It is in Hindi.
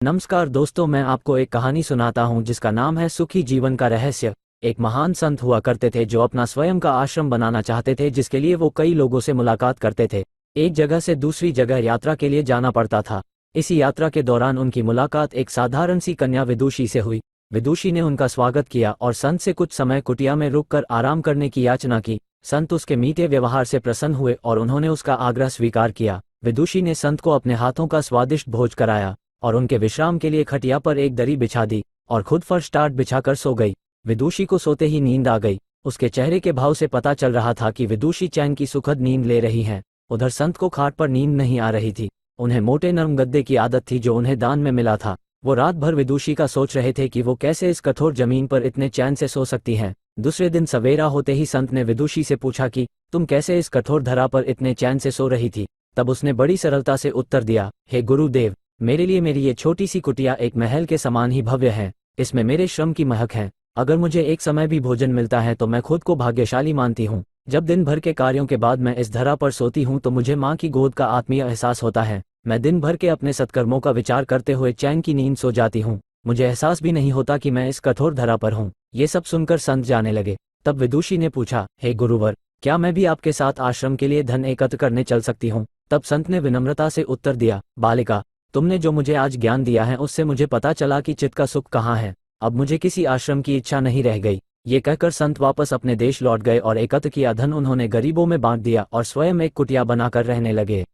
नमस्कार दोस्तों, मैं आपको एक कहानी सुनाता हूँ जिसका नाम है सुखी जीवन का रहस्य। एक महान संत हुआ करते थे जो अपना स्वयं का आश्रम बनाना चाहते थे, जिसके लिए वो कई लोगों से मुलाकात करते थे। एक जगह से दूसरी जगह यात्रा के लिए जाना पड़ता था। इसी यात्रा के दौरान उनकी मुलाकात एक साधारण सी कन्या विदुषी से हुई। विदुषी ने उनका स्वागत किया और संत से कुछ समय कुटिया में रुककर आराम करने की याचना की। संत उसके मीठे व्यवहार से प्रसन्न हुए और उन्होंने उसका आग्रह स्वीकार किया। विदुषी ने संत को अपने हाथों का स्वादिष्ट भोज कराया और उनके विश्राम के लिए खटिया पर एक दरी बिछा दी और खुद फर्श टाट बिछाकर सो गई। विदुषी को सोते ही नींद आ गई। उसके चेहरे के भाव से पता चल रहा था कि विदुषी चैन की सुखद नींद ले रही हैं। उधर संत को खाट पर नींद नहीं आ रही थी। उन्हें मोटे नरम गद्दे की आदत थी जो उन्हें दान में मिला था। वो रात भर विदुषी का सोच रहे थे कि वो कैसे इस कठोर जमीन पर इतने चैन से सो सकती हैं। दूसरे दिन सवेरा होते ही संत ने विदुषी से पूछा कि तुम कैसे इस कठोर धरा पर इतने चैन से सो रही थी। तब उसने बड़ी सरलता से उत्तर दिया, हे गुरुदेव, मेरे लिए मेरी ये छोटी सी कुटिया एक महल के समान ही भव्य है। इसमें मेरे श्रम की महक है। अगर मुझे एक समय भी भोजन मिलता है तो मैं खुद को भाग्यशाली मानती हूँ। जब दिन भर के कार्यों के बाद मैं इस धरा पर सोती हूँ तो मुझे माँ की गोद का आत्मीय एहसास होता है। मैं दिन भर के अपने सत्कर्मों का विचार करते हुए चैन की नींद सो जाती हूँ। मुझे एहसास भी नहीं होता कि मैं इस कठोर धरा पर हूँ। ये सब सुनकर संत जाने लगे। तब विदुषी ने पूछा, हे गुरुवर, क्या मैं भी आपके साथ आश्रम के लिए धन एकत्र करने चल सकती हूँ। तब संत ने विनम्रता से उत्तर दिया, बालिका, तुमने जो मुझे आज ज्ञान दिया है उससे मुझे पता चला कि चित्त का सुख कहाँ है। अब मुझे किसी आश्रम की इच्छा नहीं रह गई। ये कहकर संत वापस अपने देश लौट गए और एकत्र किया धन उन्होंने गरीबों में बांट दिया और स्वयं एक कुटिया बनाकर रहने लगे।